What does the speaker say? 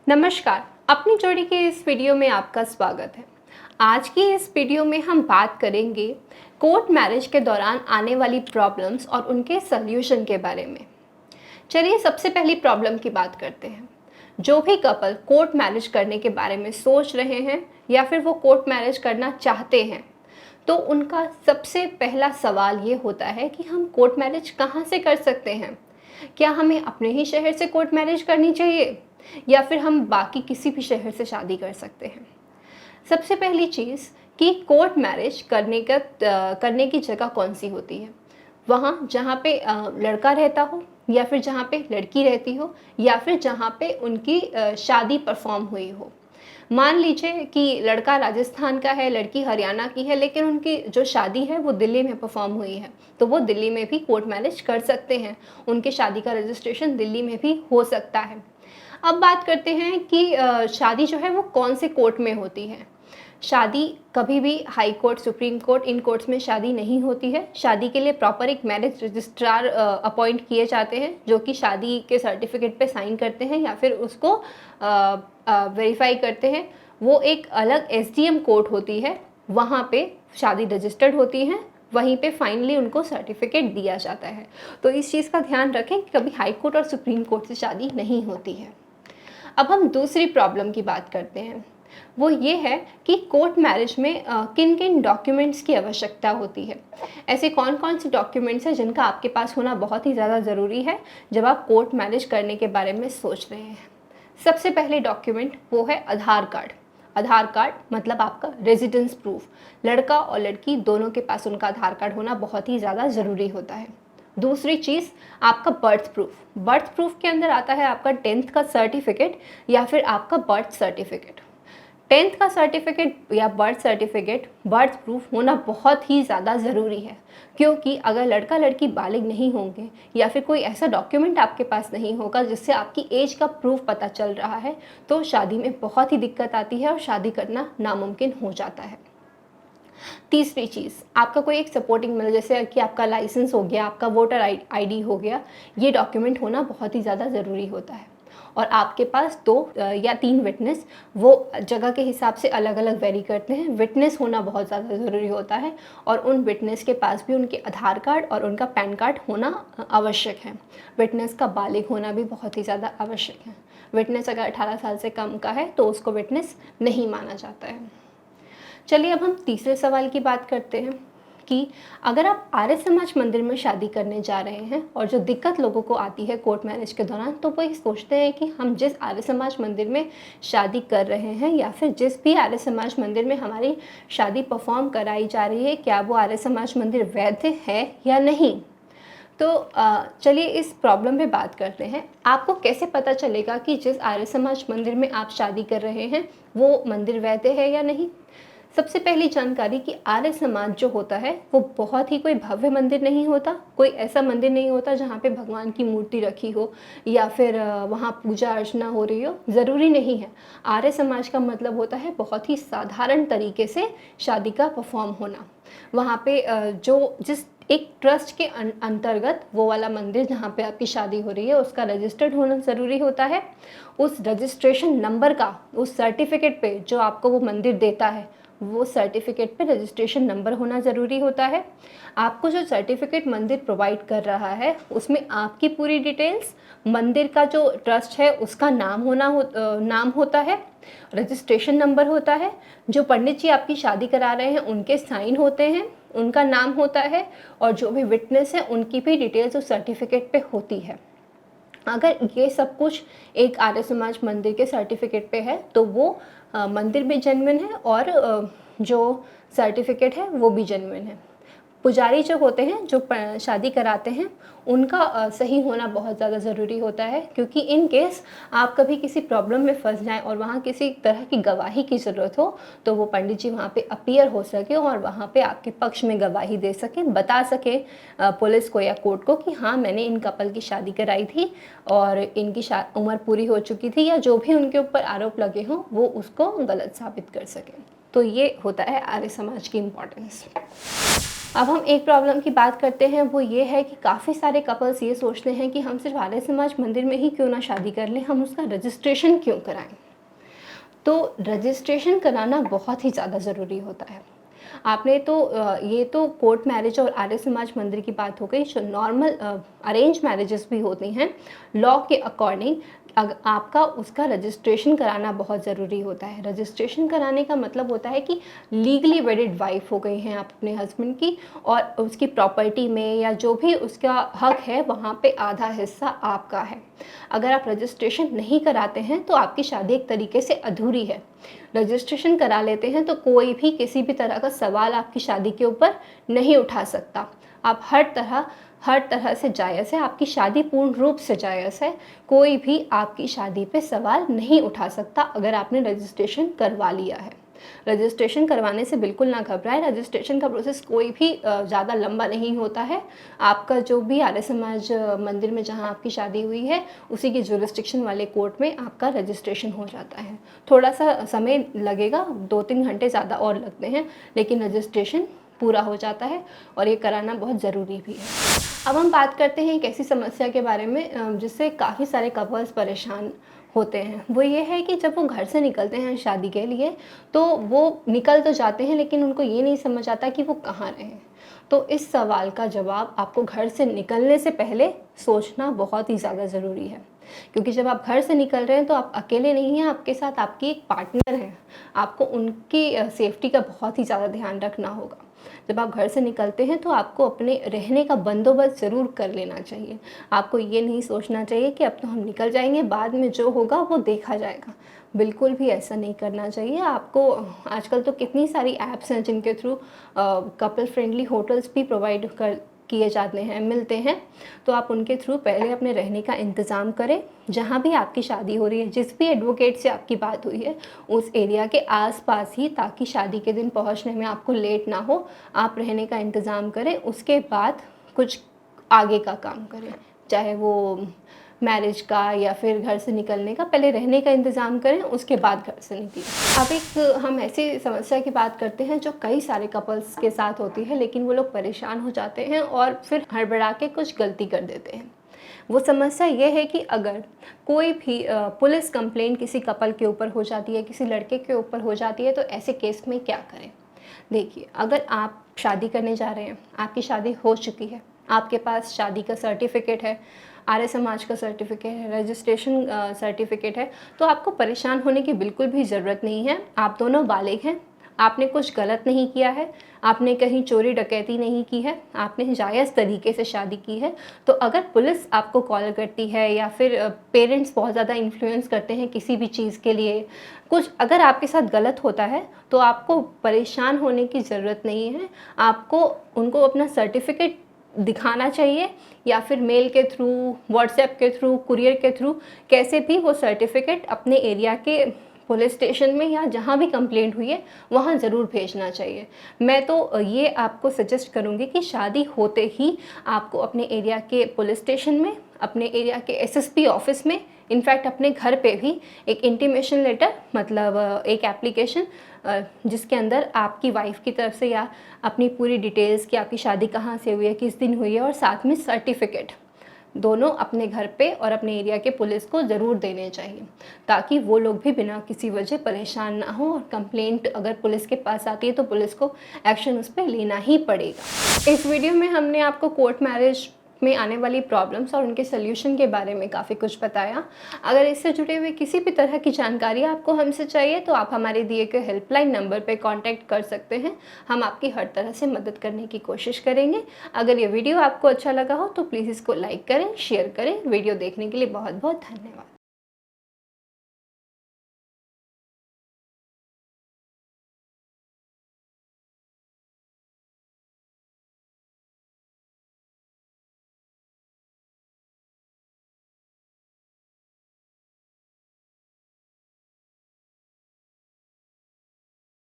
नमस्कार, अपनी जोड़ी के इस वीडियो में आपका स्वागत है। आज की इस वीडियो में हम बात करेंगे कोर्ट मैरिज के दौरान आने वाली प्रॉब्लम्स और उनके सल्यूशन के बारे में। चलिए सबसे पहली प्रॉब्लम की बात करते हैं। जो भी कपल कोर्ट मैरिज करने के बारे में सोच रहे हैं या फिर वो कोर्ट मैरिज करना चाहते हैं, तो उनका सबसे पहला सवाल ये होता है कि हम कोर्ट मैरिज कहाँ से कर सकते हैं। क्या हमें अपने ही शहर से कोर्ट मैरिज करनी चाहिए या फिर हम बाकी किसी भी शहर से शादी कर सकते हैं। सबसे पहली चीज़ कि कोर्ट मैरिज करने की जगह कौन सी होती है। वहाँ जहाँ पे लड़का रहता हो या फिर जहाँ पे लड़की रहती हो या फिर जहाँ पे उनकी शादी परफॉर्म हुई हो। मान लीजिए कि लड़का राजस्थान का है, लड़की हरियाणा की है, लेकिन उनकी जो शादी है वो दिल्ली में परफॉर्म हुई है, तो वो दिल्ली में भी कोर्ट मैरिज कर सकते हैं। उनकी शादी का रजिस्ट्रेशन दिल्ली में भी हो सकता है। अब बात करते हैं कि शादी जो है वो कौन से कोर्ट में होती है। शादी कभी भी हाई कोर्ट, सुप्रीम कोर्ट, इन कोर्ट्स में शादी नहीं होती है। शादी के लिए प्रॉपर एक मैरिज रजिस्ट्रार अपॉइंट किए जाते हैं, जो कि शादी के सर्टिफिकेट पे साइन करते हैं या फिर उसको वेरीफाई करते हैं। वो एक अलग एसडीएम कोर्ट होती है, वहाँ पे शादी रजिस्टर्ड होती है, वहीं पे फाइनली उनको सर्टिफिकेट दिया जाता है। तो इस चीज़ का ध्यान रखें कि कभी हाई कोर्ट और सुप्रीम कोर्ट से शादी नहीं होती है। अब हम दूसरी प्रॉब्लम की बात करते हैं। वो ये है कि कोर्ट मैरिज में किन किन डॉक्यूमेंट्स की आवश्यकता होती है। ऐसे कौन कौन से डॉक्यूमेंट्स हैं जिनका आपके पास होना बहुत ही ज़्यादा ज़रूरी है जब आप कोर्ट मैरिज करने के बारे में सोच रहे हैं। सबसे पहले डॉक्यूमेंट वो है आधार कार्ड। आधार कार्ड मतलब आपका रेजिडेंस प्रूफ। लड़का और लड़की दोनों के पास उनका आधार कार्ड होना बहुत ही ज़्यादा ज़रूरी होता है। दूसरी चीज़ आपका बर्थ प्रूफ। बर्थ प्रूफ के अंदर आता है आपका 10th का सर्टिफिकेट या फिर आपका बर्थ सर्टिफिकेट। 10th का सर्टिफिकेट या बर्थ सर्टिफिकेट, बर्थ प्रूफ होना बहुत ही ज़्यादा ज़रूरी है, क्योंकि अगर लड़का लड़की बालिग नहीं होंगे या फिर कोई ऐसा डॉक्यूमेंट आपके पास नहीं होगा जिससे आपकी एज का प्रूफ पता चल रहा है, तो शादी में बहुत ही दिक्कत आती है और शादी करना नामुमकिन हो जाता है। तीसरी चीज़ आपका कोई एक सपोर्टिंग मतलब जैसे कि आपका लाइसेंस हो गया, आपका वोटर आईडी हो गया, ये डॉक्यूमेंट होना बहुत ही ज़्यादा ज़रूरी होता है। और आपके पास 2 या 3 विटनेस, वो जगह के हिसाब से अलग अलग वेरी करते हैं। विटनेस होना बहुत ज़्यादा ज़रूरी होता है और उन विटनेस के पास भी उनके आधार कार्ड और उनका पैन कार्ड होना आवश्यक है। विटनेस का बालिग होना भी बहुत ही ज़्यादा आवश्यक है। विटनेस अगर 18 साल से कम का है तो उसको विटनेस नहीं माना जाता है। चलिए अब हम तीसरे सवाल की बात करते हैं कि अगर आप आर्य समाज मंदिर में शादी करने जा रहे हैं और जो दिक्कत लोगों को आती है कोर्ट मैरिज के दौरान, तो वो ये सोचते हैं कि हम जिस आर्य समाज मंदिर में शादी कर रहे हैं या फिर जिस भी आर्य समाज मंदिर में हमारी शादी परफॉर्म कराई जा रही है, क्या वो आर्य समाज मंदिर वैध है या नहीं। तो चलिए इस प्रॉब्लम पे बात करते हैं। आपको कैसे पता चलेगा कि जिस आर्य समाज मंदिर में आप शादी कर रहे हैं वो मंदिर वैध है या नहीं। सबसे पहली जानकारी कि आर्य समाज जो होता है वो बहुत ही कोई भव्य मंदिर नहीं होता। कोई ऐसा मंदिर नहीं होता जहाँ पे भगवान की मूर्ति रखी हो या फिर वहाँ पूजा अर्चना हो रही हो, ज़रूरी नहीं है। आर्य समाज का मतलब होता है बहुत ही साधारण तरीके से शादी का परफॉर्म होना। वहाँ पे जो जिस एक ट्रस्ट के अंतर्गत वो वाला मंदिर जहाँ पे आपकी शादी हो रही है उसका रजिस्टर्ड होना ज़रूरी होता है। उस रजिस्ट्रेशन नंबर का, उस सर्टिफिकेट पे जो आपको वो मंदिर देता है, वो सर्टिफिकेट पे रजिस्ट्रेशन नंबर होना ज़रूरी होता है। आपको जो सर्टिफिकेट मंदिर प्रोवाइड कर रहा है उसमें आपकी पूरी डिटेल्स, मंदिर का जो ट्रस्ट है उसका नाम होता है, रजिस्ट्रेशन नंबर होता है, जो पंडित जी आपकी शादी करा रहे हैं उनके साइन होते हैं, उनका नाम होता है, और जो भी विटनेस है उनकी भी डिटेल्स उस सर्टिफिकेट पे होती है। अगर ये सब कुछ एक आर्य समाज मंदिर के सर्टिफिकेट पे है तो वो मंदिर भी जेन्युइन है और जो सर्टिफिकेट है वो भी जेन्युइन है। पुजारी जो होते हैं जो शादी कराते हैं उनका सही होना बहुत ज़्यादा ज़रूरी होता है, क्योंकि इन केस आप कभी किसी प्रॉब्लम में फंस जाएं और वहाँ किसी तरह की गवाही की ज़रूरत हो तो वो पंडित जी वहाँ पे अपीयर हो सके और वहाँ पे आपके पक्ष में गवाही दे सकें, बता सकें पुलिस को या कोर्ट को कि हाँ मैंने इन कपल की शादी कराई थी और इनकी उम्र पूरी हो चुकी थी, या जो भी उनके ऊपर आरोप लगे हों वो उसको गलत साबित कर सकें। तो ये होता है आर्य समाज की इम्पोर्टेंस। अब हम एक प्रॉब्लम की बात करते हैं, वो ये है कि काफ़ी सारे कपल्स ये सोचते हैं कि हम सिर्फ आर्य समाज मंदिर में ही क्यों ना शादी कर लें, हम उसका रजिस्ट्रेशन क्यों कराएं। तो रजिस्ट्रेशन कराना बहुत ही ज़्यादा ज़रूरी होता है। आपने तो ये तो कोर्ट मैरिज और आर्य समाज मंदिर की बात हो गई। जो नॉर्मल अरेंज मैरिजेस भी होती हैं, लॉ के अकॉर्डिंग आपका उसका रजिस्ट्रेशन कराना बहुत ज़रूरी होता है। रजिस्ट्रेशन कराने का मतलब होता है कि लीगली वेडिड वाइफ हो गई हैं आप अपने हस्बैंड की, और उसकी प्रॉपर्टी में या जो भी उसका हक है वहाँ पे आधा हिस्सा आपका है। अगर आप रजिस्ट्रेशन नहीं कराते हैं तो आपकी शादी एक तरीके से अधूरी है। रजिस्ट्रेशन करा लेते हैं तो कोई भी किसी भी तरह का सवाल आपकी शादी के ऊपर नहीं उठा सकता। आप हर तरह से जायज़ है, आपकी शादी पूर्ण रूप से जायज़ है। कोई भी आपकी शादी पे सवाल नहीं उठा सकता अगर आपने रजिस्ट्रेशन करवा लिया है। रजिस्ट्रेशन करवाने से बिल्कुल ना घबराएं। रजिस्ट्रेशन का प्रोसेस कोई भी ज़्यादा लंबा नहीं होता है। आपका जो भी आर्य समाज मंदिर में जहाँ आपकी शादी हुई है, उसी की जुरिस्डिक्शन वाले कोर्ट में आपका रजिस्ट्रेशन हो जाता है। थोड़ा सा समय लगेगा, 2-3 घंटे ज़्यादा और लगते हैं, लेकिन रजिस्ट्रेशन पूरा हो जाता है और ये कराना बहुत ज़रूरी भी है। अब हम बात करते हैं एक ऐसी समस्या के बारे में जिससे काफ़ी सारे कपल्स परेशान होते हैं। वो ये है कि जब वो घर से निकलते हैं शादी के लिए, तो वो निकल तो जाते हैं लेकिन उनको ये नहीं समझ आता कि वो कहाँ रहें। तो इस सवाल का जवाब आपको घर से निकलने से पहले सोचना बहुत ही ज़्यादा ज़रूरी है। क्योंकि जब आप घर से निकल रहे हैं तो आप अकेले नहीं हैं, आपके साथ आपकी एक पार्टनर है। आपको उनकी सेफ्टी का बहुत ही ज़्यादा ध्यान रखना होगा। जब आप घर से निकलते हैं तो आपको अपने रहने का बंदोबस्त ज़रूर कर लेना चाहिए। आपको ये नहीं सोचना चाहिए कि अब तो हम निकल जाएंगे, बाद में जो होगा वो देखा जाएगा। बिल्कुल भी ऐसा नहीं करना चाहिए। आपको आजकल तो कितनी सारी ऐप्स हैं जिनके थ्रू कपल फ्रेंडली होटल्स भी प्रोवाइड कर किए जाते हैं, मिलते हैं। तो आप उनके थ्रू पहले अपने रहने का इंतज़ाम करें। जहाँ भी आपकी शादी हो रही है, जिस भी एडवोकेट से आपकी बात हुई है, उस एरिया के आसपास ही, ताकि शादी के दिन पहुँचने में आपको लेट ना हो, आप रहने का इंतज़ाम करें। उसके बाद कुछ आगे का काम करें, चाहे वो मैरिज का या फिर घर से निकलने का। पहले रहने का इंतज़ाम करें, उसके बाद घर से निकलें। अब एक हम ऐसी समस्या की बात करते हैं जो कई सारे कपल्स के साथ होती है, लेकिन वो लोग परेशान हो जाते हैं और फिर हड़बड़ा के कुछ गलती कर देते हैं। वो समस्या ये है कि अगर कोई भी पुलिस कंप्लेंट किसी कपल के ऊपर हो जाती है, किसी लड़के के ऊपर हो जाती है, तो ऐसे केस में क्या करें? देखिए, अगर आप शादी करने जा रहे हैं, आपकी शादी हो चुकी है, आपके पास शादी का सर्टिफिकेट है, आर्य समाज का सर्टिफिकेट है, रजिस्ट्रेशन सर्टिफिकेट है, तो आपको परेशान होने की बिल्कुल भी ज़रूरत नहीं है। आप दोनों बालिग हैं, आपने कुछ गलत नहीं किया है, आपने कहीं चोरी डकैती नहीं की है, आपने जायज़ तरीके से शादी की है। तो अगर पुलिस आपको कॉल करती है या फिर पेरेंट्स बहुत ज़्यादा इन्फ्लुएंस करते हैं किसी भी चीज़ के लिए, कुछ अगर आपके साथ गलत होता है, तो आपको परेशान होने की ज़रूरत नहीं है। आपको उनको अपना सर्टिफिकेट दिखाना चाहिए, या फिर मेल के थ्रू, व्हाट्सएप के थ्रू, कुरियर के थ्रू, कैसे भी वो सर्टिफिकेट अपने एरिया के पुलिस स्टेशन में या जहाँ भी कंप्लेंट हुई है वहाँ ज़रूर भेजना चाहिए। मैं तो ये आपको सजेस्ट करूँगी कि शादी होते ही आपको अपने एरिया के पुलिस स्टेशन में, अपने एरिया के एसएसपी ऑफिस में, इनफैक्ट अपने घर पे भी एक इंटीमेशन लेटर, मतलब एक एप्लीकेशन जिसके अंदर आपकी वाइफ की तरफ से या अपनी पूरी डिटेल्स कि आपकी शादी कहाँ से हुई है, किस दिन हुई है, और साथ में सर्टिफिकेट, दोनों अपने घर पे और अपने एरिया के पुलिस को ज़रूर देने चाहिए, ताकि वो लोग भी बिना किसी वजह परेशान ना हो। और कंप्लेंट अगर पुलिस के पास आती है तो पुलिस को एक्शन उस पर लेना ही पड़ेगा। इस वीडियो में हमने आपको कोर्ट मैरिज में आने वाली प्रॉब्लम्स और उनके सल्यूशन के बारे में काफ़ी कुछ बताया। अगर इससे जुड़े हुए किसी भी तरह की जानकारी आपको हमसे चाहिए तो आप हमारे दिए गए हेल्पलाइन नंबर पर कॉन्टैक्ट कर सकते हैं। हम आपकी हर तरह से मदद करने की कोशिश करेंगे। अगर ये वीडियो आपको अच्छा लगा हो तो प्लीज़ इसको लाइक करें, शेयर करें। वीडियो देखने के लिए बहुत बहुत धन्यवाद।